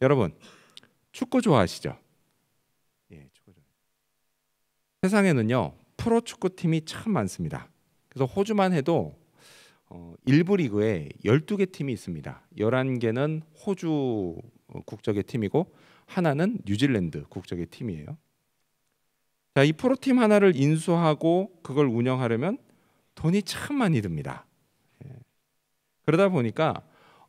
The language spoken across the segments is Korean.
여러분 축구 좋아하시죠? 예, 축구 좋아. 세상에는요 프로 축구팀이 참 많습니다. 그래서 호주만 해도 1부 리그에 12개 팀이 있습니다. 11개는 호주 국적의 팀이고 하나는 뉴질랜드 국적의 팀이에요. 자, 이 프로팀 하나를 인수하고 그걸 운영하려면 돈이 참 많이 듭니다. 그러다 보니까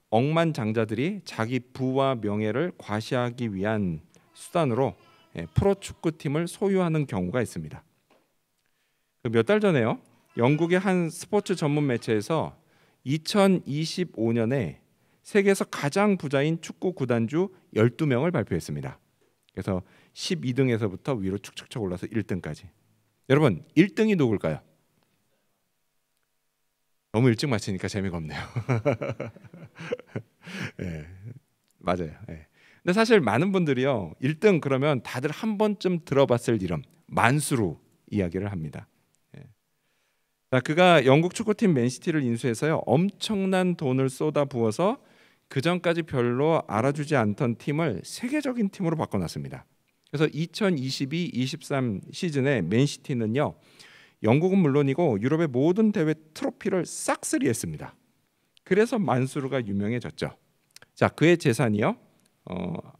억만장자들이 자기 부와 명예를 과시하기 위한 수단으로 프로 축구팀을 소유하는 경우가 있습니다. 몇 달 전에요. 영국의 한 스포츠 전문 매체에서 2025년에 세계에서 가장 부자인 축구 구단주 12명을 발표했습니다. 그래서 12등에서부터 위로 축축축 올라서 1등까지. 여러분 1등이 누굴까요? 너무 일찍 맞히니까 재미가 없네요. 네, 맞아요. 네. 근데 사실 많은 분들이요 1등 그러면 다들 한 번쯤 들어봤을 이름 만수르 이야기를 합니다. 자, 그가 영국 축구팀 맨시티를 인수해서요 엄청난 돈을 쏟아 부어서 그 전까지 별로 알아주지 않던 팀을 세계적인 팀으로 바꿔놨습니다. 그래서 2022-23 시즌에 맨시티는요 영국은 물론이고 유럽의 모든 대회 트로피를 싹쓸이했습니다. 그래서 만수르가 유명해졌죠. 자, 그의 재산이요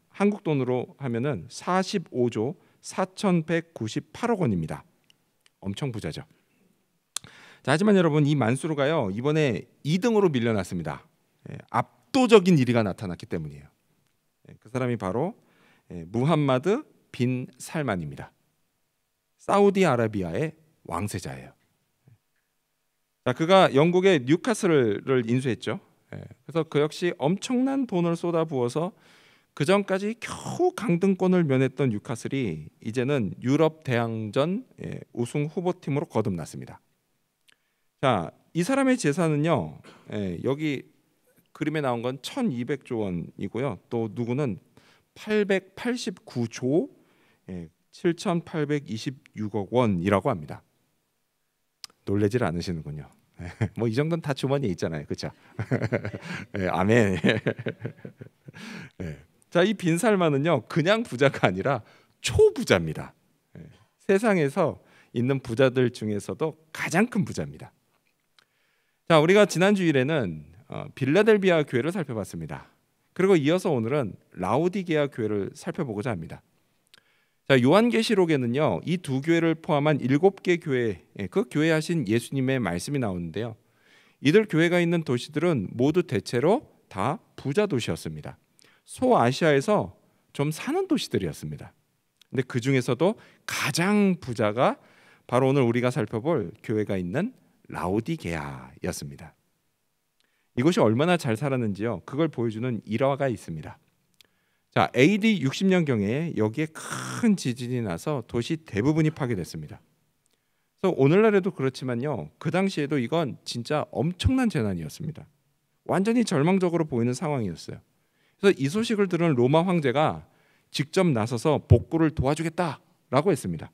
한국 돈으로 하면은 45조 4,198억 원입니다. 엄청 부자죠. 자, 하지만 여러분 이 만수르가요 이번에 2등으로 밀려났습니다. 압도적인 1위가 나타났기 때문이에요. 그 사람이 바로 무함마드 빈 살만입니다. 사우디아라비아의 왕세자예요. 자, 그가 영국의 뉴카슬을 인수했죠. 그래서 그 역시 엄청난 돈을 쏟아부어서 그 전까지 겨우 강등권을 면했던 뉴카슬이 이제는 유럽 대항전 우승 후보팀으로 거듭났습니다. 자, 이 사람의 재산은요 여기 그림에 나온 건 1200조 원이고요. 또 누구는 889조 7826억 원이라고 합니다. 놀라질 않으시는군요. 뭐 이 정도는 다 주머니에 있잖아요. 그렇죠? 아멘. 자, 이 빈살만은요 그냥 부자가 아니라 초부자입니다. 세상에서 있는 부자들 중에서도 가장 큰 부자입니다. 자, 우리가 지난 주일에는 빌라델비아 교회를 살펴봤습니다. 그리고 이어서 오늘은 라오디게아 교회를 살펴보고자 합니다. 자, 요한계시록에는요 이 두 교회를 포함한 7개 교회, 그 교회에 하신 예수님의 말씀이 나오는데요. 이들 교회가 있는 도시들은 모두 대체로 다 부자 도시였습니다. 소아시아에서 좀 사는 도시들이었습니다. 근데 그 중에서도 가장 부자가 바로 오늘 우리가 살펴볼 교회가 있는 라오디게아였습니다. 이곳이 얼마나 잘 살았는지요 그걸 보여주는 일화가 있습니다. 자, AD 60년경에 여기에 큰 지진이 나서 도시 대부분이 파괴됐습니다. 그래서 오늘날에도 그렇지만요 그 당시에도 이건 진짜 엄청난 재난이었습니다. 완전히 절망적으로 보이는 상황이었어요. 그래서 이 소식을 들은 로마 황제가 직접 나서서 복구를 도와주겠다라고 했습니다.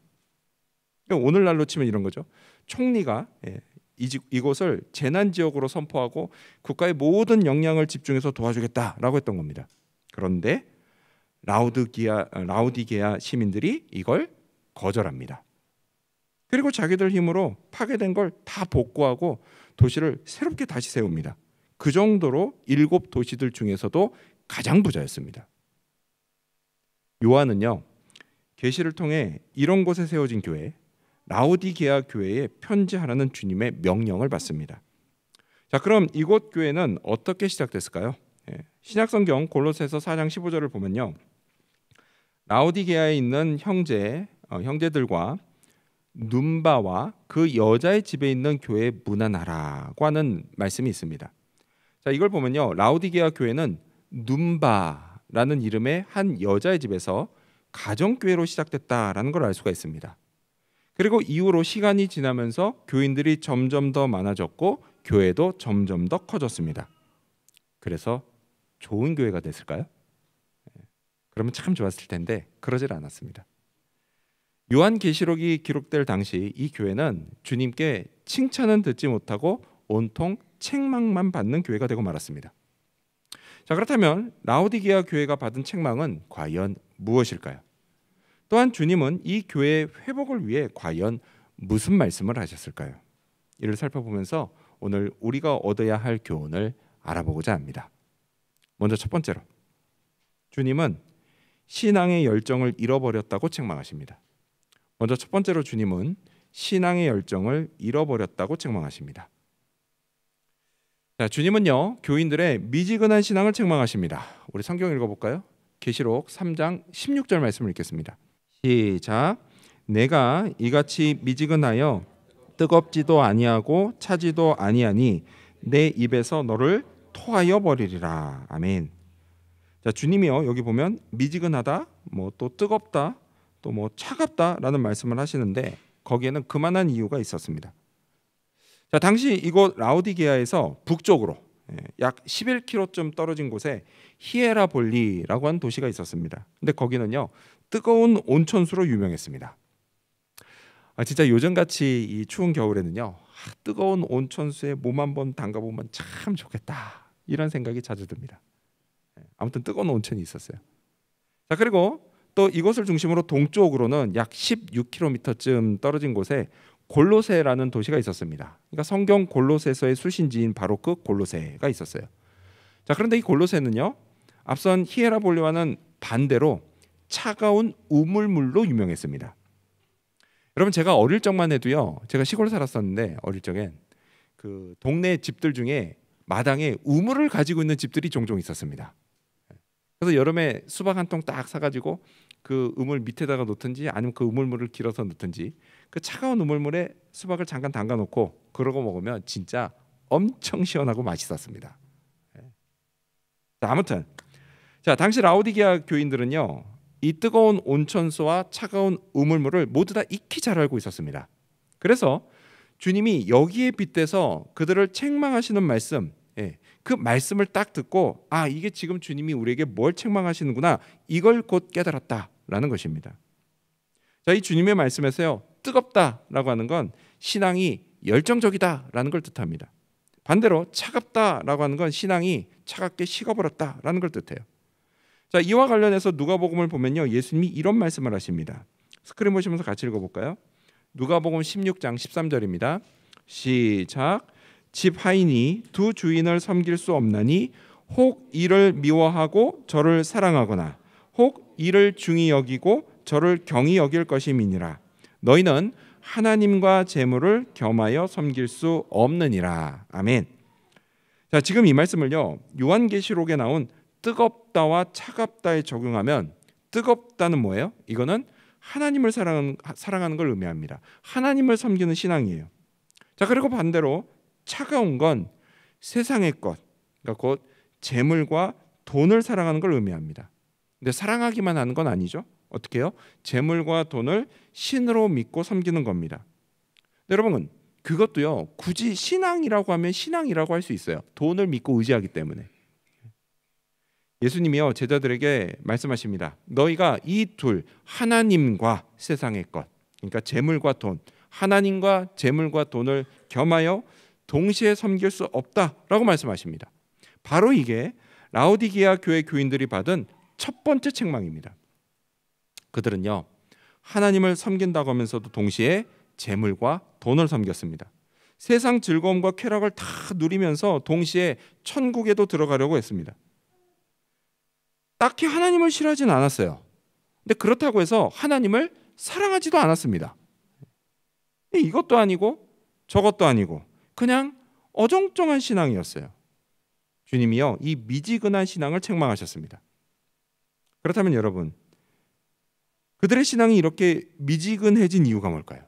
그러니까 오늘날로 치면 이런 거죠. 총리가 이곳을 재난지역으로 선포하고 국가의 모든 역량을 집중해서 도와주겠다라고 했던 겁니다. 그런데 라오디게아 시민들이 이걸 거절합니다. 그리고 자기들 힘으로 파괴된 걸 다 복구하고 도시를 새롭게 다시 세웁니다. 그 정도로 7도시들 중에서도 가장 부자였습니다. 요한은요 계시를 통해 이런 곳에 세워진 교회 라오디게아 교회에 편지하라는 주님의 명령을 받습니다. 자, 그럼 이곳 교회는 어떻게 시작됐을까요? 신약성경 골로새서 4장 15절을 보면요 라오디게아에 있는 형제들과 눈바와 그 여자의 집에 있는 교회에 문안하라고 하는 말씀이 있습니다. 자, 이걸 보면요 라오디게아 교회는 눈바라는 이름의 한 여자의 집에서 가정교회로 시작됐다라는 걸 알 수가 있습니다. 그리고 이후로 시간이 지나면서 교인들이 점점 더 많아졌고 교회도 점점 더 커졌습니다. 그래서 좋은 교회가 됐을까요? 그러면 참 좋았을 텐데 그러질 않았습니다. 요한계시록이 기록될 당시 이 교회는 주님께 칭찬은 듣지 못하고 온통 책망만 받는 교회가 되고 말았습니다. 자, 그렇다면 라오디게아 교회가 받은 책망은 과연 무엇일까요? 또한 주님은 이 교회의 회복을 위해 과연 무슨 말씀을 하셨을까요? 이를 살펴보면서 오늘 우리가 얻어야 할 교훈을 알아보고자 합니다. 먼저 첫 번째로, 주님은 신앙의 열정을 잃어버렸다고 책망하십니다. 먼저 첫 번째로 주님은 신앙의 열정을 잃어버렸다고 책망하십니다. 자, 주님은요, 교인들의 미지근한 신앙을 책망하십니다. 우리 성경 읽어볼까요? 계시록 3장 16절 말씀을 읽겠습니다. 시작. 내가 이같이 미지근하여 뜨겁지도 아니하고 차지도 아니하니 내 입에서 너를 토하여 버리리라. 아멘. 자, 주님이요, 여기 보면 미지근하다, 뭐 또 뜨겁다, 또 뭐 차갑다라는 말씀을 하시는데 거기에는 그만한 이유가 있었습니다. 자, 당시 이곳 라오디게아에서 북쪽으로 약 11km쯤 떨어진 곳에 히에라볼리라고 하는 도시가 있었습니다. 근데 거기는요, 뜨거운 온천수로 유명했습니다. 진짜 요즘같이 이 추운 겨울에는요, 뜨거운 온천수에 몸 한번 담가보면 참 좋겠다, 이런 생각이 자주 듭니다. 아무튼 뜨거운 온천이 있었어요. 자, 그리고 또 이곳을 중심으로 동쪽으로는 약 16km쯤 떨어진 곳에 골로새라는 도시가 있었습니다. 그러니까 성경 골로새서의 수신지인 바로 그 골로새가 있었어요. 자, 그런데 이 골로새는요, 앞선 히에라볼리와는 반대로 차가운 우물물로 유명했습니다. 여러분, 제가 어릴 적만 해도요, 제가 시골 살았었는데 어릴 적엔 그 동네 집들 중에 마당에 우물을 가지고 있는 집들이 종종 있었습니다. 그래서 여름에 수박 한 통 딱 사가지고 그 우물 밑에다가 놓든지 아니면 그 우물물을 길어서 넣든지 그 차가운 우물물에 수박을 잠깐 담가 놓고 그러고 먹으면 진짜 엄청 시원하고 맛있었습니다. 자, 아무튼 자, 당시 라오디게아 교인들은요, 이 뜨거운 온천수와 차가운 우물물을 모두 다 익히 잘 알고 있었습니다. 그래서 주님이 여기에 빗대서 그들을 책망하시는 말씀, 그 말씀을 딱 듣고 이게 지금 주님이 우리에게 뭘 책망하시는구나, 이걸 곧 깨달았다라는 것입니다. 자, 이 주님의 말씀에서요, 뜨겁다라고 하는 건 신앙이 열정적이다라는 걸 뜻합니다. 반대로 차갑다라고 하는 건 신앙이 차갑게 식어버렸다라는 걸 뜻해요. 자, 이와 관련해서 누가복음을 보면요, 예수님이 이런 말씀을 하십니다. 스크린 보시면서 같이 읽어볼까요? 누가복음 16장 13절입니다. 시작. 집 하인이 두 주인을 섬길 수 없나니 혹 이를 미워하고 저를 사랑하거나 혹 이를 중히 여기고 저를 경히 여길 것임이니라. 너희는 하나님과 재물을 겸하여 섬길 수 없느니라. 아멘. 자, 지금 이 말씀을요, 요한계시록에 나온 뜨겁다와 차갑다에 적용하면 뜨겁다는 뭐예요? 이거는 하나님을 사랑하는 걸 의미합니다. 하나님을 섬기는 신앙이에요. 자, 그리고 반대로 차가운 건 세상의 것, 그러니까 곧 재물과 돈을 사랑하는 걸 의미합니다. 근데 사랑하기만 하는 건 아니죠. 어떻게 해요? 재물과 돈을 신으로 믿고 섬기는 겁니다. 여러분, 그것도요, 굳이 신앙이라고 하면 신앙이라고 할 수 있어요. 돈을 믿고 의지하기 때문에. 예수님이요, 제자들에게 말씀하십니다. 너희가 이 둘, 하나님과 세상의 것, 그러니까 재물과 돈, 하나님과 재물과 돈을 겸하여 동시에 섬길 수 없다라고 말씀하십니다. 바로 이게 라오디게아 교회 교인들이 받은 첫 번째 책망입니다. 그들은요, 하나님을 섬긴다고 하면서도 동시에 재물과 돈을 섬겼습니다. 세상 즐거움과 쾌락을 다 누리면서 동시에 천국에도 들어가려고 했습니다. 딱히 하나님을 싫어하진 않았어요. 근데 그렇다고 해서 하나님을 사랑하지도 않았습니다. 이것도 아니고 저것도 아니고 그냥 어정쩡한 신앙이었어요. 주님이요, 이 미지근한 신앙을 책망하셨습니다. 그렇다면 여러분, 그들의 신앙이 이렇게 미지근해진 이유가 뭘까요?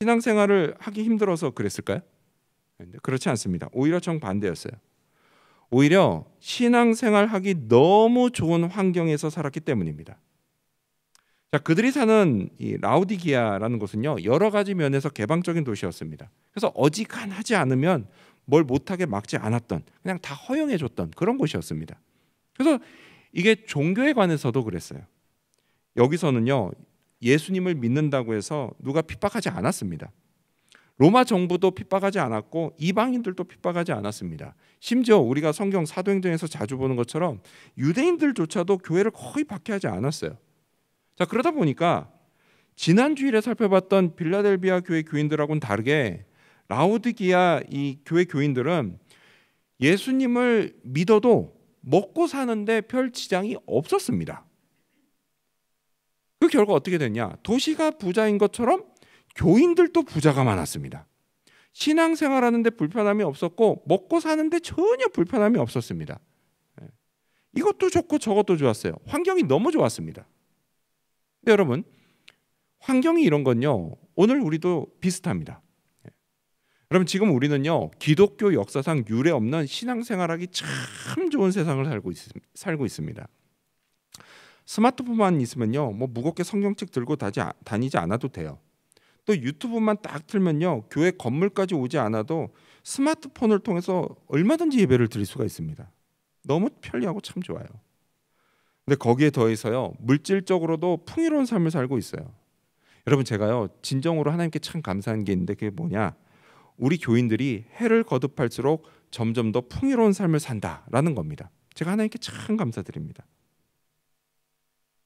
신앙생활을 하기 힘들어서 그랬을까요? 그렇지 않습니다. 오히려 정반대였어요. 오히려 신앙생활하기 너무 좋은 환경에서 살았기 때문입니다. 자, 그들이 사는 이 라오디게아라는 곳은요, 여러 가지 면에서 개방적인 도시였습니다. 그래서 어지간하지 않으면 뭘 못하게 막지 않았던, 그냥 다 허용해줬던 그런 곳이었습니다. 그래서 이게 종교에 관해서도 그랬어요. 여기서는요, 예수님을 믿는다고 해서 누가 핍박하지 않았습니다. 로마 정부도 핍박하지 않았고 이방인들도 핍박하지 않았습니다. 심지어 우리가 성경 사도행전에서 자주 보는 것처럼 유대인들조차도 교회를 거의 박해하지 않았어요. 자, 그러다 보니까 지난 주일에 살펴봤던 빌라델비아 교회 교인들하고는 다르게 라오디게아 이 교회 교인들은 예수님을 믿어도 먹고 사는데 별 지장이 없었습니다. 그 결과 어떻게 됐냐? 도시가 부자인 것처럼 교인들도 부자가 많았습니다. 신앙생활하는데 불편함이 없었고 먹고 사는데 전혀 불편함이 없었습니다. 이것도 좋고 저것도 좋았어요. 환경이 너무 좋았습니다. 근데 여러분, 환경이 이런 건요, 오늘 우리도 비슷합니다. 여러분, 지금 우리는요, 기독교 역사상 유례 없는 신앙생활하기 참 좋은 세상을 살고 있습니다. 스마트폰만 있으면요, 뭐 무겁게 성경책 들고 다니지 않아도 돼요. 또 유튜브만 딱 틀면요, 교회 건물까지 오지 않아도 스마트폰을 통해서 얼마든지 예배를 드릴 수가 있습니다. 너무 편리하고 참 좋아요. 근데 거기에 더해서요, 물질적으로도 풍요로운 삶을 살고 있어요. 여러분, 제가요, 진정으로 하나님께 참 감사한 게 있는데 그게 뭐냐? 우리 교인들이 해를 거듭할수록 점점 더 풍요로운 삶을 산다라는 겁니다. 제가 하나님께 참 감사드립니다.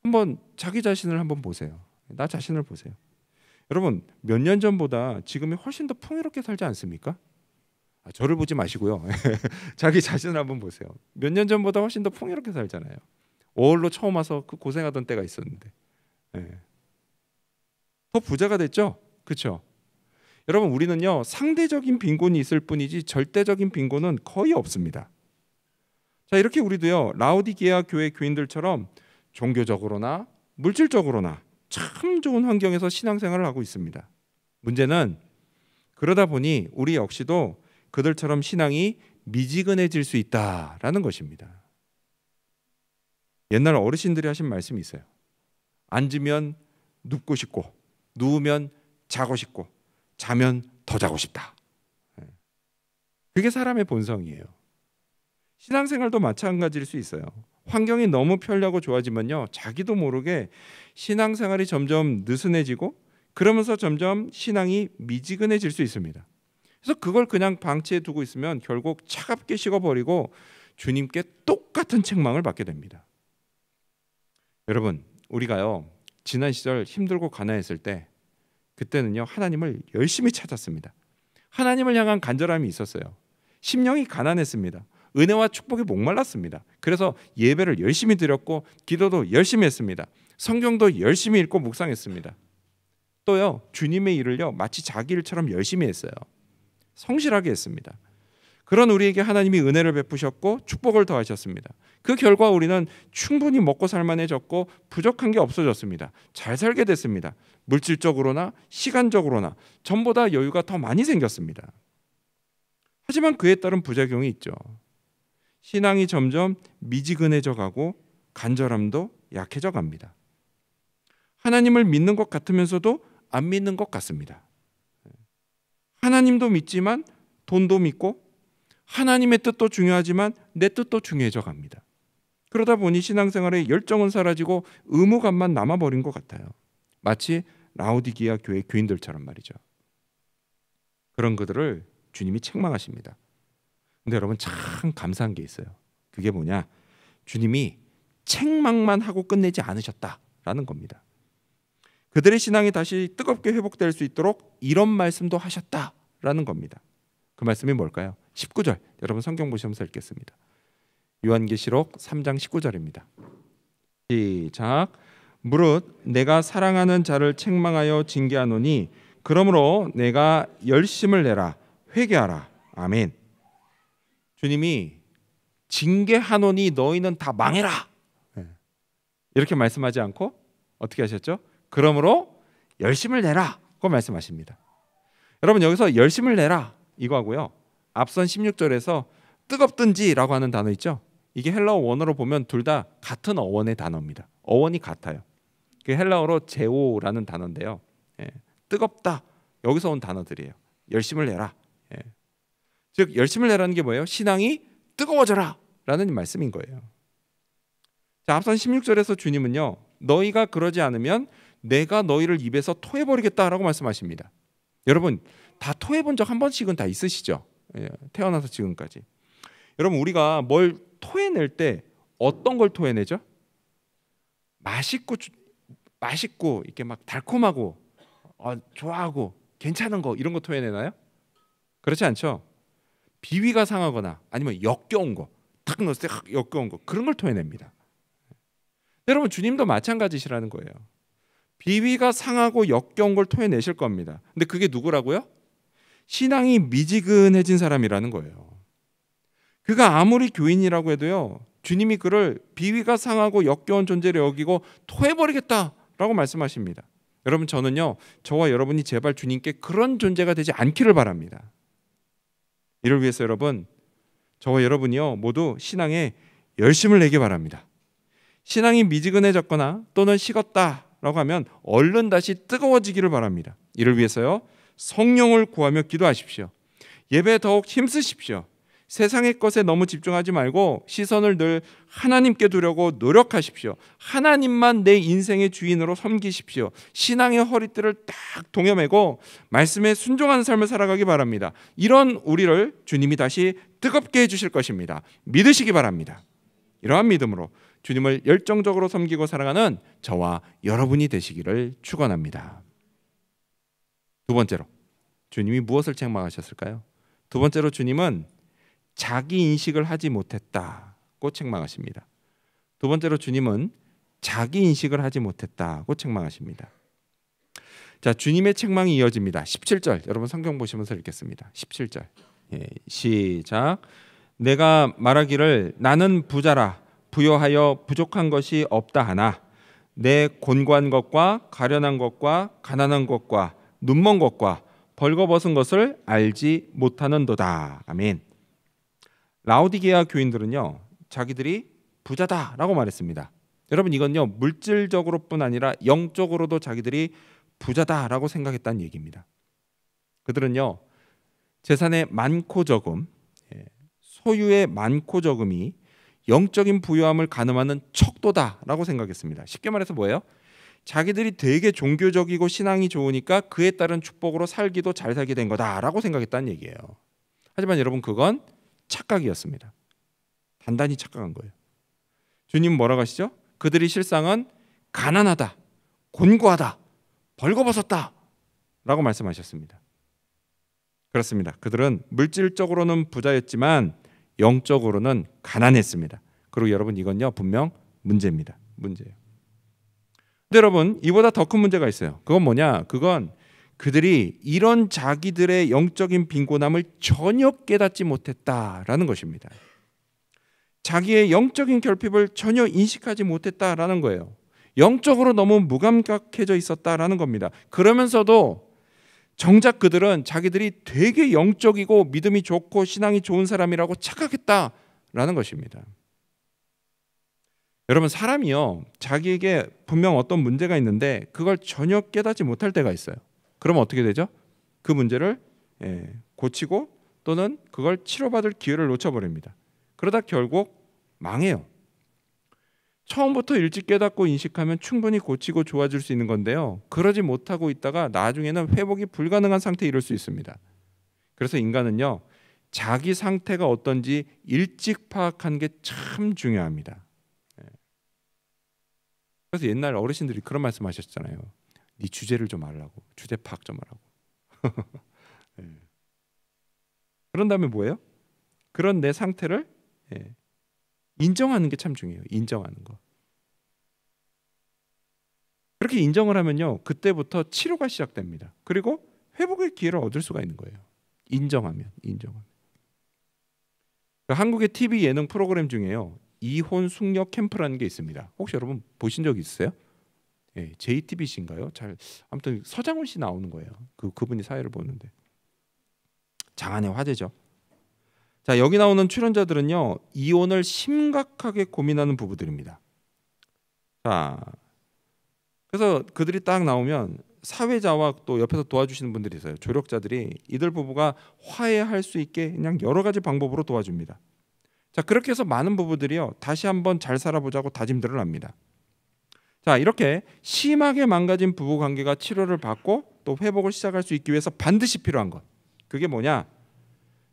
한번 자기 자신을 한번 보세요. 나 자신을 보세요. 여러분, 몇 년 전보다 지금이 훨씬 더 풍요롭게 살지 않습니까? 저를 보지 마시고요. 자기 자신을 한번 보세요. 몇 년 전보다 훨씬 더 풍요롭게 살잖아요. 5월로 처음 와서 그 고생하던 때가 있었는데, 더 부자가 됐죠? 그렇죠? 여러분, 우리는요, 상대적인 빈곤이 있을 뿐이지 절대적인 빈곤은 거의 없습니다. 자, 이렇게 우리도요, 라오디게아 교회 교인들처럼 종교적으로나 물질적으로나 참 좋은 환경에서 신앙생활을 하고 있습니다. 문제는 그러다 보니 우리 역시도 그들처럼 신앙이 미지근해질 수 있다라는 것입니다. 옛날 어르신들이 하신 말씀이 있어요. 앉으면 눕고 싶고, 누우면 자고 싶고, 자면 더 자고 싶다. 그게 사람의 본성이에요. 신앙생활도 마찬가지일 수 있어요. 환경이 너무 편리하고 좋아지면요, 자기도 모르게 신앙생활이 점점 느슨해지고 그러면서 점점 신앙이 미지근해질 수 있습니다. 그래서 그걸 그냥 방치해 두고 있으면 결국 차갑게 식어버리고 주님께 똑같은 책망을 받게 됩니다. 여러분, 우리가요, 지난 시절 힘들고 가난했을 때 그때는요, 하나님을 열심히 찾았습니다. 하나님을 향한 간절함이 있었어요. 심령이 가난했습니다. 은혜와 축복에 목말랐습니다. 그래서 예배를 열심히 드렸고 기도도 열심히 했습니다. 성경도 열심히 읽고 묵상했습니다. 또요, 주님의 일을요, 마치 자기 일처럼 열심히 했어요. 성실하게 했습니다. 그런 우리에게 하나님이 은혜를 베푸셨고 축복을 더하셨습니다. 그 결과 우리는 충분히 먹고 살만해졌고 부족한 게 없어졌습니다. 잘 살게 됐습니다. 물질적으로나 시간적으로나 전보다 여유가 더 많이 생겼습니다. 하지만 그에 따른 부작용이 있죠. 신앙이 점점 미지근해져 가고 간절함도 약해져 갑니다. 하나님을 믿는 것 같으면서도 안 믿는 것 같습니다. 하나님도 믿지만 돈도 믿고 하나님의 뜻도 중요하지만 내 뜻도 중요해져 갑니다. 그러다 보니 신앙생활의 열정은 사라지고 의무감만 남아버린 것 같아요. 마치 라오디게아 교회 교인들처럼 말이죠. 그런 그들을 주님이 책망하십니다. 근데 여러분, 참 감사한 게 있어요. 그게 뭐냐? 주님이 책망만 하고 끝내지 않으셨다라는 겁니다. 그들의 신앙이 다시 뜨겁게 회복될 수 있도록 이런 말씀도 하셨다라는 겁니다. 그 말씀이 뭘까요? 19절, 여러분 성경 보시면서 읽겠습니다. 요한계시록 3장 19절입니다. 시작. 무릇 내가 사랑하는 자를 책망하여 징계하노니 그러므로 내가 열심을 내라 회개하라. 아멘. 주님이 징계하노니 너희는 다 망해라, 이렇게 말씀하지 않고 어떻게 하셨죠? 그러므로 열심을 내라고 말씀하십니다. 여러분, 여기서 열심을 내라 이거하고요, 앞선 16절에서 뜨겁든지라고 하는 단어 있죠? 이게 헬라어 원어로 보면 둘 다 같은 어원의 단어입니다. 어원이 같아요. 그 헬라어로 제오라는 단어인데요, 뜨겁다, 여기서 온 단어들이에요. 열심을 내라. 즉 열심을 내라는 게 뭐예요? 신앙이 뜨거워져라 라는 말씀인 거예요. 자, 앞선 16절에서 주님은요, 너희가 그러지 않으면 내가 너희를 입에서 토해버리겠다라고 말씀하십니다. 여러분, 다 토해본 적 한 번씩은 다 있으시죠? 예, 태어나서 지금까지. 여러분 우리가 뭘 토해낼 때 어떤 걸 토해내죠? 맛있고 이렇게 막 달콤하고 좋아하고 괜찮은 거 이런 거 토해내나요? 그렇지 않죠? 비위가 상하거나 아니면 역겨운 거, 탁 넣었을 때 역겨운 거 그런 걸 토해냅니다. 여러분 주님도 마찬가지시라는 거예요. 비위가 상하고 역겨운 걸 토해내실 겁니다. 근데 그게 누구라고요? 신앙이 미지근해진 사람이라는 거예요. 그가 아무리 교인이라고 해도요, 주님이 그를 비위가 상하고 역겨운 존재로 여기고 토해버리겠다라고 말씀하십니다. 여러분 저는요, 저와 여러분이 제발 주님께 그런 존재가 되지 않기를 바랍니다. 이를 위해서 여러분, 저와 여러분이요 모두 신앙에 열심을 내기 바랍니다. 신앙이 미지근해졌거나 또는 식었다라고 하면 얼른 다시 뜨거워지기를 바랍니다. 이를 위해서요, 성령을 구하며 기도하십시오. 예배에 더욱 힘쓰십시오. 세상의 것에 너무 집중하지 말고 시선을 늘 하나님께 두려고 노력하십시오. 하나님만 내 인생의 주인으로 섬기십시오. 신앙의 허리띠를 딱 동여매고 말씀에 순종하는 삶을 살아가기 바랍니다. 이런 우리를 주님이 다시 뜨겁게 해주실 것입니다. 믿으시기 바랍니다. 이러한 믿음으로 주님을 열정적으로 섬기고 살아가는 저와 여러분이 되시기를 축원합니다. 두 번째로 주님이 무엇을 책망하셨을까요? 두 번째로 주님은 자기 인식을 하지 못했다고 책망하십니다. 두 번째로 주님은 자기 인식을 하지 못했다고 책망하십니다. 자, 주님의 책망이 이어집니다. 17절 여러분 성경 보시면서 읽겠습니다. 17절 시작. 내가 말하기를 나는 부자라 부여하여 부족한 것이 없다 하나 내 곤고한 것과 가련한 것과 가난한 것과 눈먼 것과 벌거벗은 것을 알지 못하는도다. 아멘. 라오디게아 교인들은요 자기들이 부자다라고 말했습니다. 여러분 이건요 물질적으로뿐 아니라 영적으로도 자기들이 부자다라고 생각했다는 얘기입니다. 그들은요 재산의 많고 적음, 소유의 많고 적음이 영적인 부유함을 가늠하는 척도다라고 생각했습니다. 쉽게 말해서 뭐예요? 자기들이 되게 종교적이고 신앙이 좋으니까 그에 따른 축복으로 살기도 잘 살게 된 거다라고 생각했다는 얘기예요. 하지만 여러분 그건 착각이었습니다. 단단히 착각한 거예요. 주님 뭐라고 하시죠? 그들이 실상은 가난하다, 곤고하다, 벌거벗었다 라고 말씀하셨습니다. 그렇습니다. 그들은 물질적으로는 부자였지만 영적으로는 가난했습니다. 그리고 여러분 이건요 분명 문제입니다. 문제예요. 근데 여러분 이보다 더 큰 문제가 있어요. 그건 뭐냐? 그건 그들이 이런 자기들의 영적인 빈곤함을 전혀 깨닫지 못했다라는 것입니다. 자기의 영적인 결핍을 전혀 인식하지 못했다라는 거예요. 영적으로 너무 무감각해져 있었다라는 겁니다. 그러면서도 정작 그들은 자기들이 되게 영적이고 믿음이 좋고 신앙이 좋은 사람이라고 착각했다라는 것입니다. 여러분 사람이요 자기에게 분명 어떤 문제가 있는데 그걸 전혀 깨닫지 못할 때가 있어요. 그러면 어떻게 되죠? 그 문제를 고치고 또는 그걸 치료받을 기회를 놓쳐버립니다. 그러다 결국 망해요. 처음부터 일찍 깨닫고 인식하면 충분히 고치고 좋아질 수 있는 건데요. 그러지 못하고 있다가 나중에는 회복이 불가능한 상태에 이를 수 있습니다. 그래서 인간은요. 자기 상태가 어떤지 일찍 파악하는 게 참 중요합니다. 그래서 옛날 어르신들이 그런 말씀하셨잖아요. 네 주제를 좀 알라고. 주제 파악 좀 하라고. 그런 다음에 뭐예요? 그런 내 상태를 인정하는 게 참 중요해요. 인정하는 거. 그렇게 인정을 하면요. 그때부터 치료가 시작됩니다. 그리고 회복의 기회를 얻을 수가 있는 거예요. 인정하면. 한국의 TV 예능 프로그램 중에요. 이혼 숙녀 캠프라는 게 있습니다. 혹시 여러분 보신 적 있으세요? JTBC인가요? 아무튼 서장훈 씨 나오는 거예요. 그분이 사회를 보는데 장안의 화제죠. 자, 여기 나오는 출연자들은요. 이혼을 심각하게 고민하는 부부들입니다. 자, 그래서 그들이 딱 나오면 사회자와 또 옆에서 도와주시는 분들이 있어요. 조력자들이 이들 부부가 화해할 수 있게 그냥 여러 가지 방법으로 도와줍니다. 자, 그렇게 해서 많은 부부들이요. 다시 한번 잘 살아보자고 다짐들을 합니다. 자, 이렇게 심하게 망가진 부부 관계가 치료를 받고 또 회복을 시작할 수 있기 위해서 반드시 필요한 것. 그게 뭐냐?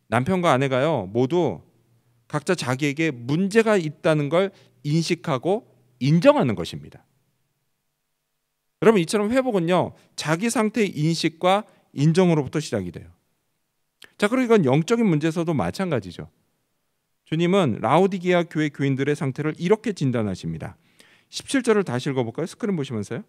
남편과 아내가요 모두 각자 자기에게 문제가 있다는 걸 인식하고 인정하는 것입니다. 여러분, 이처럼 회복은요 자기 상태의 인식과 인정으로부터 시작이 돼요. 자, 그리고 이건 영적인 문제에서도 마찬가지죠. 주님은 라오디게아 교회 교인들의 상태를 이렇게 진단하십니다. 17절을 다시 읽어볼까요? 스크린 보시면서요.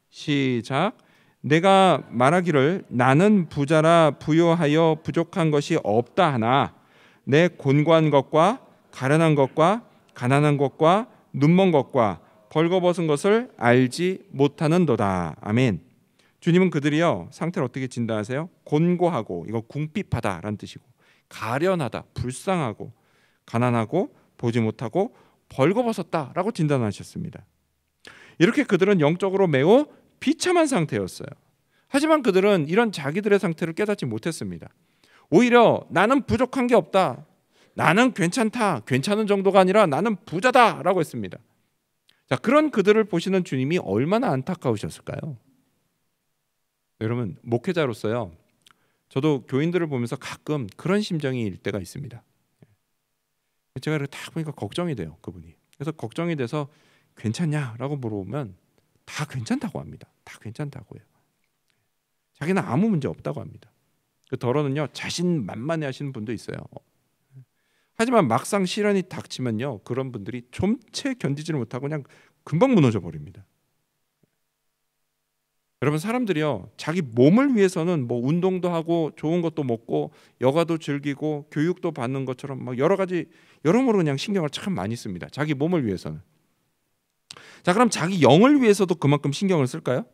시작. 내가 말하기를 나는 부자라 부요하여 부족한 것이 없다 하나 내 곤고한 것과 가련한 것과 가난한 것과 눈먼 것과 벌거벗은 것을 알지 못하는도다. 아멘. 주님은 그들이요 상태를 어떻게 진단하세요? 곤고하고, 이거 궁핍하다라는 뜻이고, 가련하다, 불쌍하고, 가난하고, 보지 못하고, 벌거벗었다라고 진단하셨습니다. 이렇게 그들은 영적으로 매우 비참한 상태였어요. 하지만 그들은 이런 자기들의 상태를 깨닫지 못했습니다. 오히려 나는 부족한 게 없다, 나는 괜찮다, 괜찮은 정도가 아니라 나는 부자다라고 했습니다. 자, 그런 그들을 보시는 주님이 얼마나 안타까우셨을까요? 여러분, 목회자로서요 저도 교인들을 보면서 가끔 그런 심정일 때가 있습니다. 제가 딱 보니까 걱정이 돼요, 그분이. 그래서 걱정이 돼서 괜찮냐라고 물어보면 다 괜찮다고 합니다. 다 괜찮다고요. 자기는 아무 문제 없다고 합니다. 더러는요 자신만만해 하시는 분도 있어요. 하지만 막상 시련이 닥치면요 그런 분들이 좀채 견디지를 못하고 그냥 금방 무너져 버립니다. 여러분, 사람들이요 자기 몸을 위해서는 뭐 운동도 하고 좋은 것도 먹고 여가도 즐기고 교육도 받는 것처럼 막 여러 가지 여러모로 그냥 신경을 참 많이 씁니다. 자기 몸을 위해서는. 자, 그럼 자기 영을 위해서도 그만큼 신경을 쓸까요?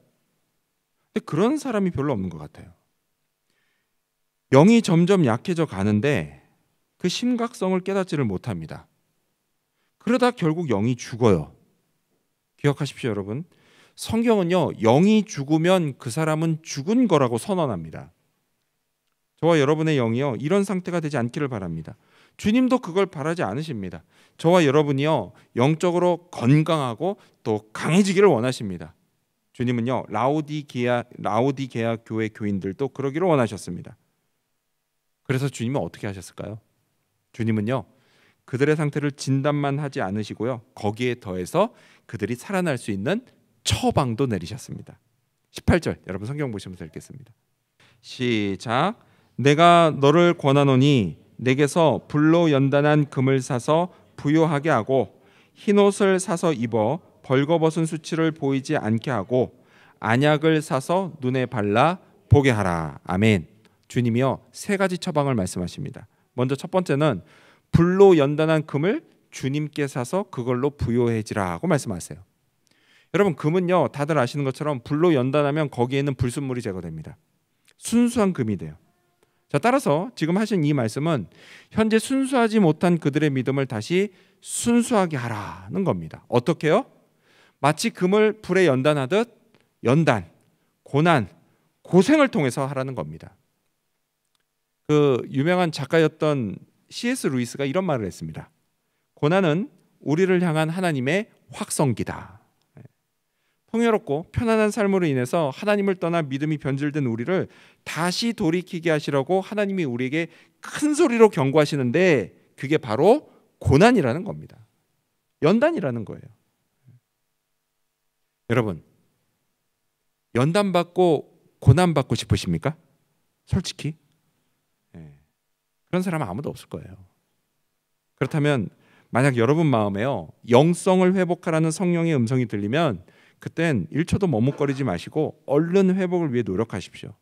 근데 그런 사람이 별로 없는 것 같아요. 영이 점점 약해져 가는데 그 심각성을 깨닫지를 못합니다. 그러다 결국 영이 죽어요. 기억하십시오, 여러분. 성경은요 영이 죽으면 그 사람은 죽은 거라고 선언합니다. 저와 여러분의 영이요 이런 상태가 되지 않기를 바랍니다. 주님도 그걸 바라지 않으십니다. 저와 여러분이요 영적으로 건강하고 또 강해지기를 원하십니다. 주님은요 라오디게아 교회 교인들도 그러기를 원하셨습니다. 그래서 주님은 어떻게 하셨을까요? 주님은요 그들의 상태를 진단만 하지 않으시고요 거기에 더해서 그들이 살아날 수 있는 처방도 내리셨습니다. 18절 여러분 성경 보시면서 읽겠습니다. 시작. 내가 너를 권하노니 내게서 불로 연단한 금을 사서 부요하게 하고 흰옷을 사서 입어 벌거벗은 수치를 보이지 않게 하고 안약을 사서 눈에 발라 보게 하라. 아멘. 주님이요 세 가지 처방을 말씀하십니다. 먼저 첫 번째는 불로 연단한 금을 주님께 사서 그걸로 부요해지라고 말씀하세요. 여러분, 금은요 다들 아시는 것처럼 불로 연단하면 거기에는 불순물이 제거됩니다. 순수한 금이 돼요. 자, 따라서 지금 하신 이 말씀은 현재 순수하지 못한 그들의 믿음을 다시 순수하게 하라는 겁니다. 어떻게요? 마치 금을 불에 연단하듯 연단, 고난, 고생을 통해서 하라는 겁니다. 그 유명한 작가였던 C.S. 루이스가 이런 말을 했습니다. 고난은 우리를 향한 하나님의 확성기다. 풍요롭고 편안한 삶으로 인해서 하나님을 떠나 믿음이 변질된 우리를 다시 돌이키게 하시려고 하나님이 우리에게 큰 소리로 경고하시는데 그게 바로 고난이라는 겁니다. 연단이라는 거예요. 여러분, 연단받고 고난받고 싶으십니까? 솔직히 그런 사람은 아무도 없을 거예요. 그렇다면 만약 여러분 마음에요 영성을 회복하라는 성령의 음성이 들리면 그땐 1초도 머뭇거리지 마시고 얼른 회복을 위해 노력하십시오.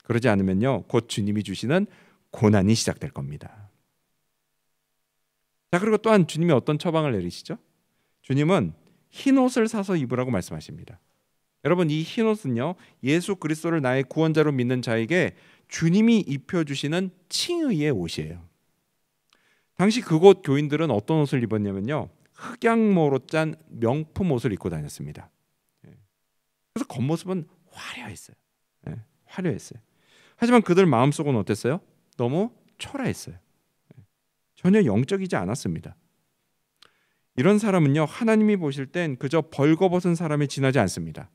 그러지 않으면요 곧 주님이 주시는 고난이 시작될 겁니다. 자, 그리고 또한 주님이 어떤 처방을 내리시죠? 주님은 흰옷을 사서 입으라고 말씀하십니다. 여러분, 이 흰옷은요 예수 그리스도를 나의 구원자로 믿는 자에게 주님이 입혀주시는 칭의의 옷이에요. 당시 그곳 교인들은 어떤 옷을 입었냐면요 흑양모로 짠 명품 옷을 입고 다녔습니다. 그래서 겉모습은 화려했어요. 화려했어요. 하지만 그들 마음속은 어땠어요? 너무 초라했어요. 전혀 영적이지 않았습니다. 이런 사람은요 하나님이 보실 땐 그저 벌거벗은 사람에 지나지 않습니다.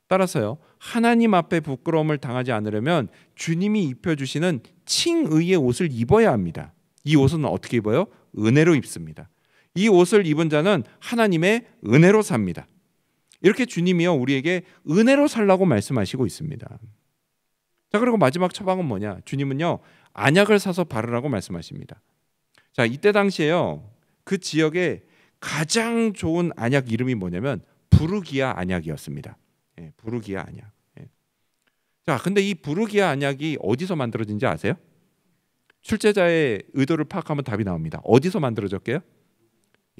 따라서요, 하나님 앞에 부끄러움을 당하지 않으려면 주님이 입혀주시는 칭의의 옷을 입어야 합니다. 이 옷은 어떻게 입어요? 은혜로 입습니다. 이 옷을 입은 자는 하나님의 은혜로 삽니다. 이렇게 주님이요, 우리에게 은혜로 살라고 말씀하시고 있습니다. 자, 그리고 마지막 처방은 뭐냐? 주님은요, 안약을 사서 바르라고 말씀하십니다. 자, 이때 당시에요, 그 지역에 가장 좋은 안약 이름이 뭐냐면 부르기아 안약이었습니다. 예, 부르기아 안약. 예. 자, 근데 이 부르기아 안약이 어디서 만들어진지 아세요? 출제자의 의도를 파악하면 답이 나옵니다. 어디서 만들어졌게요?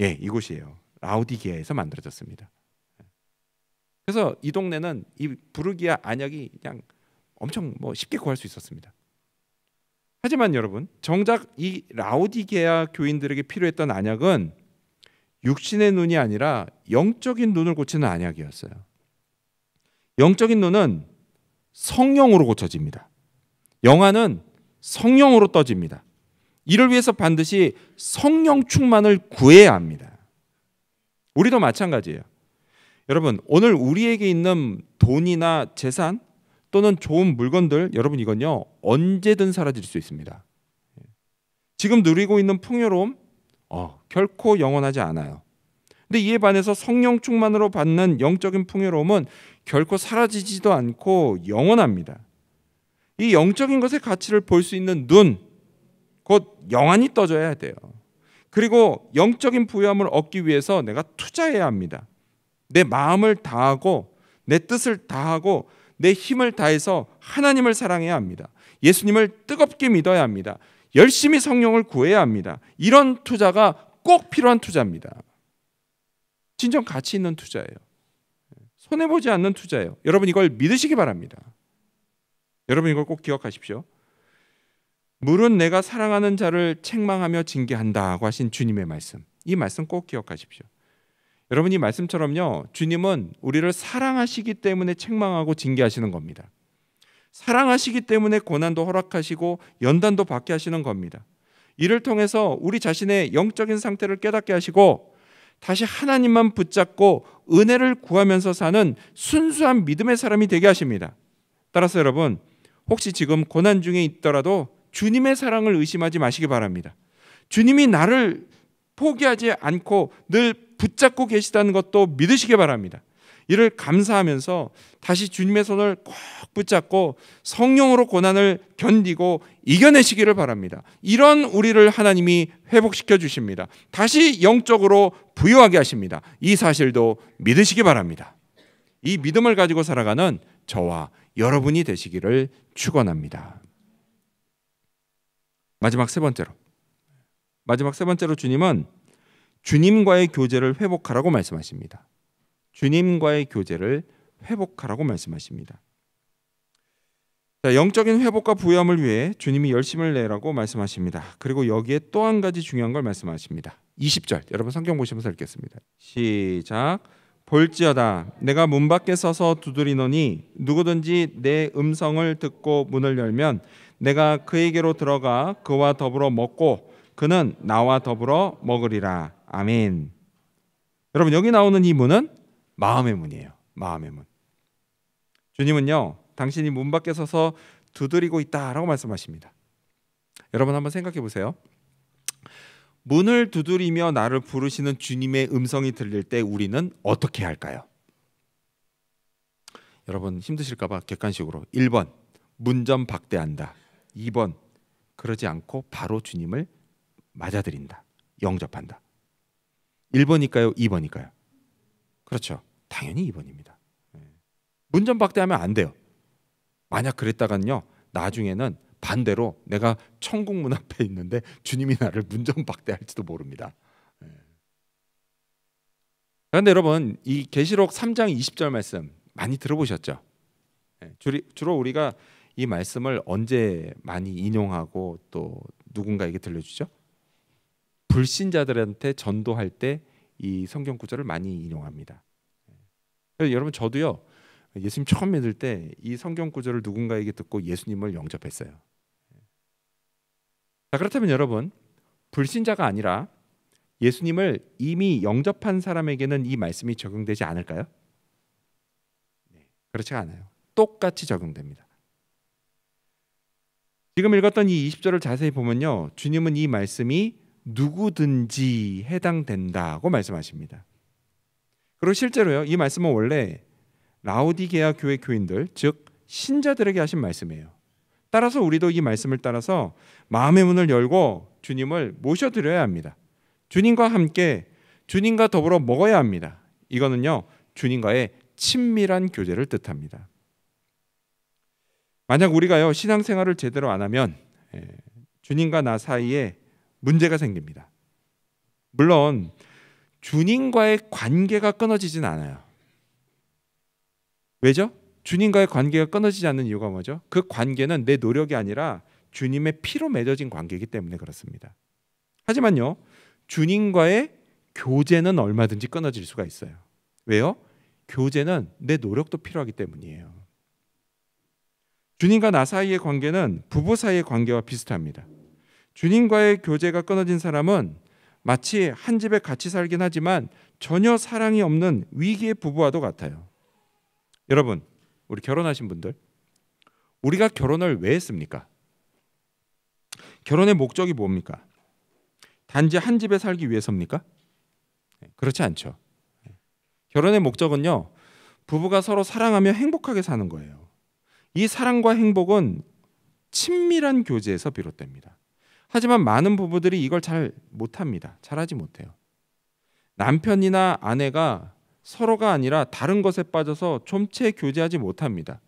예, 이곳이에요. 라오디게아에서 만들어졌습니다. 그래서 이 동네는 이 부르기아 안약이 그냥 엄청 쉽게 구할 수 있었습니다. 하지만 여러분, 정작 이 라오디게아 교인들에게 필요했던 안약은 육신의 눈이 아니라 영적인 눈을 고치는 안약이었어요. 영적인 눈은 성령으로 고쳐집니다. 영안은 성령으로 떠집니다. 이를 위해서 반드시 성령 충만을 구해야 합니다. 우리도 마찬가지예요. 여러분, 오늘 우리에게 있는 돈이나 재산 또는 좋은 물건들, 여러분 이건요, 언제든 사라질 수 있습니다. 지금 누리고 있는 풍요로움 결코 영원하지 않아요. 근데 이에 반해서 성령 충만으로 받는 영적인 풍요로움은 결코 사라지지도 않고 영원합니다. 이 영적인 것의 가치를 볼 수 있는 눈, 곧 영안이 떠져야 돼요. 그리고 영적인 부유함을 얻기 위해서 내가 투자해야 합니다. 내 마음을 다하고 내 뜻을 다하고 내 힘을 다해서 하나님을 사랑해야 합니다. 예수님을 뜨겁게 믿어야 합니다. 열심히 성령을 구해야 합니다. 이런 투자가 꼭 필요한 투자입니다. 진정 가치 있는 투자예요. 손해보지 않는 투자예요. 여러분 이걸 믿으시기 바랍니다. 여러분 이걸 꼭 기억하십시오. 물은 내가 사랑하는 자를 책망하며 징계한다고 하신 주님의 말씀, 이 말씀 꼭 기억하십시오. 여러분 이 말씀처럼요, 주님은 우리를 사랑하시기 때문에 책망하고 징계하시는 겁니다. 사랑하시기 때문에 고난도 허락하시고 연단도 받게 하시는 겁니다. 이를 통해서 우리 자신의 영적인 상태를 깨닫게 하시고 다시 하나님만 붙잡고 은혜를 구하면서 사는 순수한 믿음의 사람이 되게 하십니다. 따라서 여러분, 혹시 지금 고난 중에 있더라도 주님의 사랑을 의심하지 마시기 바랍니다. 주님이 나를 포기하지 않고 늘 붙잡고 계시다는 것도 믿으시기 바랍니다. 이를 감사하면서 다시 주님의 손을 꼭 붙잡고 성령으로 고난을 견디고 이겨내시기를 바랍니다. 이런 우리를 하나님이 회복시켜 주십니다. 다시 영적으로 부유하게 하십니다. 이 사실도 믿으시기 바랍니다. 이 믿음을 가지고 살아가는 저와 여러분이 되시기를 축원합니다. 마지막 세 번째로 주님은 주님과의 교제를 회복하라고 말씀하십니다. 주님과의 교제를 회복하라고 말씀하십니다. 자, 영적인 회복과 부유함을 위해 주님이 열심을 내라고 말씀하십니다. 그리고 여기에 또 한 가지 중요한 걸 말씀하십니다. 20절, 여러분 성경 보시면서 읽겠습니다. 시작. 볼지어다 내가 문 밖에 서서 두드리노니 누구든지 내 음성을 듣고 문을 열면 내가 그에게로 들어가 그와 더불어 먹고 그는 나와 더불어 먹으리라. 아멘. 여러분 여기 나오는 이 문은 마음의 문이에요. 마음의 문. 주님은요, 당신이 문 밖에 서서 두드리고 있다라고 말씀하십니다. 여러분 한번 생각해 보세요. 문을 두드리며 나를 부르시는 주님의 음성이 들릴 때 우리는 어떻게 할까요? 여러분 힘드실까 봐 객관식으로 1번 문전 박대한다. 2번 그러지 않고 바로 주님을 맞아들인다. 영접한다. 1번일까요? 2번일까요? 그렇죠. 당연히 2번입니다. 문전박대하면 안 돼요. 만약 그랬다간요, 나중에는 반대로 내가 천국 문 앞에 있는데 주님이 나를 문전박대할지도 모릅니다. 그런데 여러분 이 계시록 3장 20절 말씀 많이 들어보셨죠? 주로 우리가 이 말씀을 언제 많이 인용하고 또 누군가에게 들려주죠? 불신자들한테 전도할 때 이 성경 구절을 많이 인용합니다. 그래서 여러분 저도요, 예수님 처음 믿을 때 이 성경 구절을 누군가에게 듣고 예수님을 영접했어요. 자, 그렇다면 여러분 불신자가 아니라 예수님을 이미 영접한 사람에게는 이 말씀이 적용되지 않을까요? 그렇지 않아요. 똑같이 적용됩니다. 지금 읽었던 이 20절을 자세히 보면요, 주님은 이 말씀이 누구든지 해당된다고 말씀하십니다. 그리고 실제로요, 이 말씀은 원래 라오디게아 교회 교인들, 즉 신자들에게 하신 말씀이에요. 따라서 우리도 이 말씀을 따라서 마음의 문을 열고 주님을 모셔드려야 합니다. 주님과 함께, 주님과 더불어 먹어야 합니다. 이거는요, 주님과의 친밀한 교제를 뜻합니다. 만약 우리가요, 신앙생활을 제대로 안 하면 주님과 나 사이에 문제가 생깁니다. 물론 주님과의 관계가 끊어지진 않아요. 왜죠? 주님과의 관계가 끊어지지 않는 이유가 뭐죠? 그 관계는 내 노력이 아니라 주님의 피로 맺어진 관계이기 때문에 그렇습니다. 하지만요, 주님과의 교제는 얼마든지 끊어질 수가 있어요. 왜요? 교제는 내 노력도 필요하기 때문이에요. 주님과 나 사이의 관계는 부부 사이의 관계와 비슷합니다. 주님과의 교제가 끊어진 사람은 마치 한 집에 같이 살긴 하지만 전혀 사랑이 없는 위기의 부부와도 같아요. 여러분, 우리 결혼하신 분들, 우리가 결혼을 왜 했습니까? 결혼의 목적이 뭡니까? 단지 한 집에 살기 위해서입니까? 그렇지 않죠. 결혼의 목적은요, 부부가 서로 사랑하며 행복하게 사는 거예요. 이 사랑과 행복은 친밀한 교제에서 비롯됩니다. 하지만 많은 부부들이 이걸 잘 못합니다. 잘하지 못해요. 남편이나 아내가 서로가 아니라 다른 것에 빠져서 좀채 교제하지 못합니다.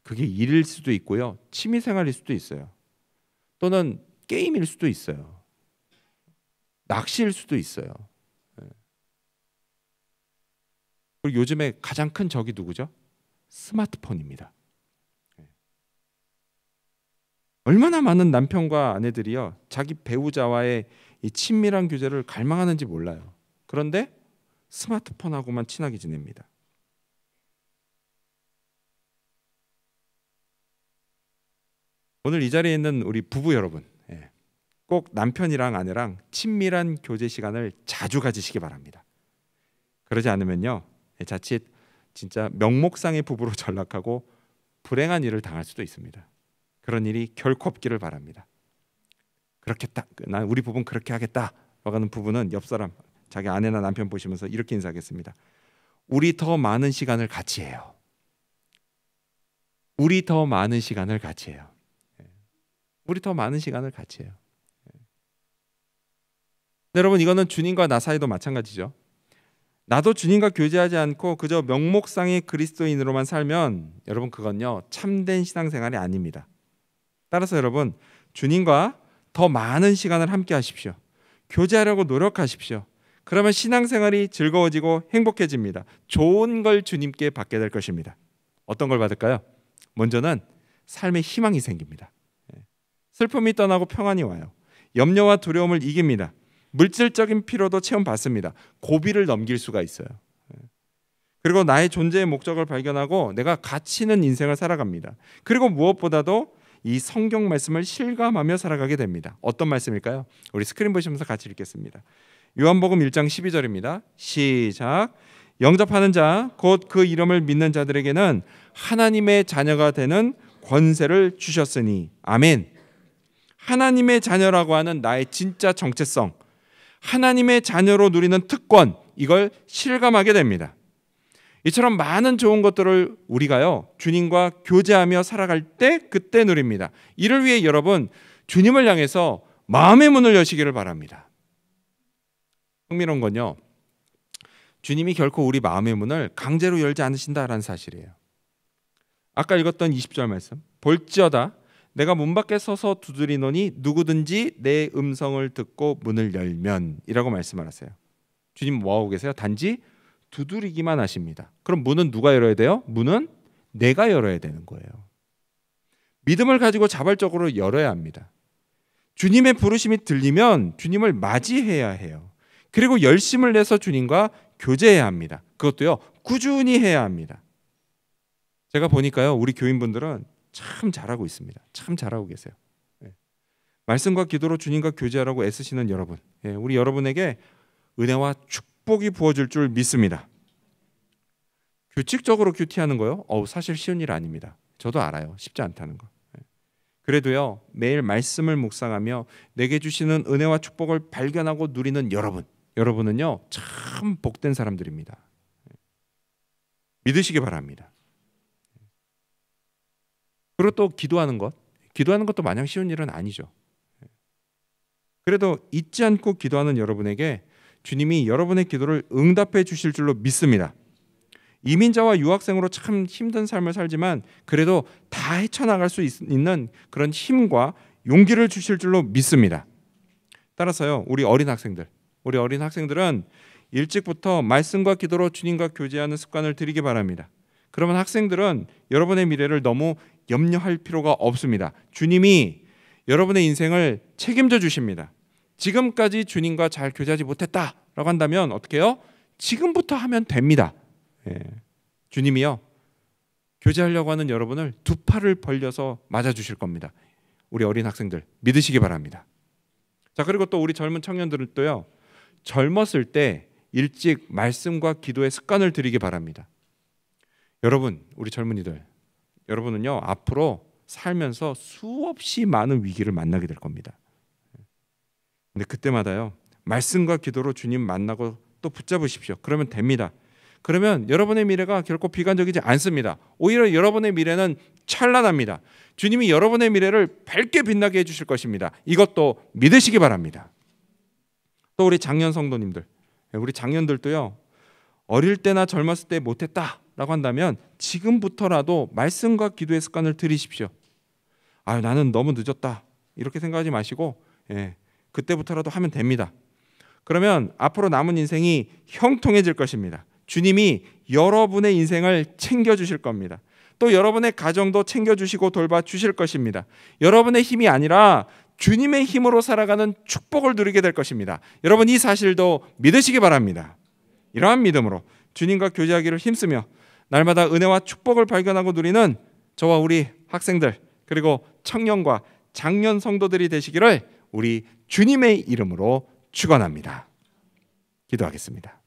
그게 일일 수도 있고요, 취미생활일 수도 있어요. 또는 게임일 수도 있어요. 낚시일 수도 있어요. 그리고 요즘에 가장 큰 적이 누구죠? 스마트폰입니다. 얼마나 많은 남편과 아내들이요, 자기 배우자와의 이 친밀한 교제를 갈망하는지 몰라요. 그런데 스마트폰하고만 친하게 지냅니다. 오늘 이 자리에 있는 우리 부부 여러분, 꼭 남편이랑 아내랑 친밀한 교제 시간을 자주 가지시기 바랍니다. 그러지 않으면요, 자칫 진짜 명목상의 부부로 전락하고 불행한 일을 당할 수도 있습니다. 그런 일이 결코 없기를 바랍니다. 그렇겠다, 난 우리 부부는 그렇게 하겠다라고 하는 부부는 옆 사람, 자기 아내나 남편 보시면서 이렇게 인사하겠습니다. 우리 더 많은 시간을 같이 해요. 우리 더 많은 시간을 같이 해요. 우리 더 많은 시간을 같이 해요. 여러분, 이거는 주님과 나 사이도 마찬가지죠. 나도 주님과 교제하지 않고 그저 명목상의 그리스도인으로만 살면 여러분, 그건요, 참된 신앙생활이 아닙니다. 따라서 여러분, 주님과 더 많은 시간을 함께 하십시오. 교제하려고 노력하십시오. 그러면 신앙생활이 즐거워지고 행복해집니다. 좋은 걸 주님께 받게 될 것입니다. 어떤 걸 받을까요? 먼저는 삶의 희망이 생깁니다. 슬픔이 떠나고 평안이 와요. 염려와 두려움을 이깁니다. 물질적인 피로도 체험받습니다. 고비를 넘길 수가 있어요. 그리고 나의 존재의 목적을 발견하고 내가 가치 있는 인생을 살아갑니다. 그리고 무엇보다도 이 성경 말씀을 실감하며 살아가게 됩니다. 어떤 말씀일까요? 우리 스크린 보시면서 같이 읽겠습니다. 요한복음 1장 12절입니다. 시작. 영접하는 자, 곧 그 이름을 믿는 자들에게는 하나님의 자녀가 되는 권세를 주셨으니. 아멘. 하나님의 자녀라고 하는 나의 진짜 정체성, 하나님의 자녀로 누리는 특권, 이걸 실감하게 됩니다. 이처럼 많은 좋은 것들을 우리가요, 주님과 교제하며 살아갈 때 그때 누립니다. 이를 위해 여러분, 주님을 향해서 마음의 문을 여시기를 바랍니다. 흥미로운 건요, 주님이 결코 우리 마음의 문을 강제로 열지 않으신다라는 사실이에요. 아까 읽었던 20절 말씀, 볼지어다 내가 문 밖에 서서 두드리노니 누구든지 내 음성을 듣고 문을 열면, 이라고 말씀하세요. 주님 뭐하고 계세요? 단지 두드리기만 하십니다. 그럼 문은 누가 열어야 돼요? 문은 내가 열어야 되는 거예요. 믿음을 가지고 자발적으로 열어야 합니다. 주님의 부르심이 들리면 주님을 맞이해야 해요. 그리고 열심을 내서 주님과 교제해야 합니다. 그것도요, 꾸준히 해야 합니다. 제가 보니까요, 우리 교인분들은 참 잘하고 있습니다. 참 잘하고 계세요. 말씀과 기도로 주님과 교제하라고 애쓰시는 여러분, 우리 여러분에게 은혜와 축복이 부어질 줄 믿습니다. 규칙적으로 큐티하는 거요? 사실 쉬운 일 아닙니다. 저도 알아요. 쉽지 않다는 거. 그래도요, 매일 말씀을 묵상하며 내게 주시는 은혜와 축복을 발견하고 누리는 여러분은요 참 복된 사람들입니다. 믿으시기 바랍니다. 그리고 또 기도하는 것도 마냥 쉬운 일은 아니죠. 그래도 잊지 않고 기도하는 여러분에게 주님이 여러분의 기도를 응답해 주실 줄로 믿습니다. 이민자와 유학생으로 참 힘든 삶을 살지만 그래도 다 헤쳐나갈 수 있는 그런 힘과 용기를 주실 줄로 믿습니다. 따라서요, 우리 어린 학생들은 일찍부터 말씀과 기도로 주님과 교제하는 습관을 들이기 바랍니다. 그러면 학생들은 여러분의 미래를 너무 염려할 필요가 없습니다. 주님이 여러분의 인생을 책임져 주십니다. 지금까지 주님과 잘 교제하지 못했다라고 한다면 어떻게 해요? 지금부터 하면 됩니다. 주님이요, 교제하려고 하는 여러분을 두 팔을 벌려서 맞아주실 겁니다. 우리 어린 학생들 믿으시기 바랍니다. 자, 그리고 또 우리 젊은 청년들도요, 젊었을 때 일찍 말씀과 기도의 습관을 들이기 바랍니다. 여러분, 우리 젊은이들, 여러분은요 앞으로 살면서 수없이 많은 위기를 만나게 될 겁니다. 근데 그때마다요, 말씀과 기도로 주님 만나고 또 붙잡으십시오. 그러면 됩니다. 그러면 여러분의 미래가 결코 비관적이지 않습니다. 오히려 여러분의 미래는 찬란합니다. 주님이 여러분의 미래를 밝게 빛나게 해주실 것입니다. 이것도 믿으시기 바랍니다. 또 우리 장년 성도님들, 우리 장년들도요, 어릴 때나 젊었을 때 못했다라고 한다면 지금부터라도 말씀과 기도의 습관을 들이십시오. 나는 너무 늦었다 이렇게 생각하지 마시고 그때부터라도 하면 됩니다. 그러면 앞으로 남은 인생이 형통해질 것입니다. 주님이 여러분의 인생을 챙겨주실 겁니다. 또 여러분의 가정도 챙겨주시고 돌봐주실 것입니다. 여러분의 힘이 아니라 주님의 힘으로 살아가는 축복을 누리게 될 것입니다. 여러분, 이 사실도 믿으시기 바랍니다. 이러한 믿음으로 주님과 교제하기를 힘쓰며 날마다 은혜와 축복을 발견하고 누리는 저와 우리 학생들 그리고 청년과 장년 성도들이 되시기를 우리 주님의 이름으로 축원합니다. 기도하겠습니다.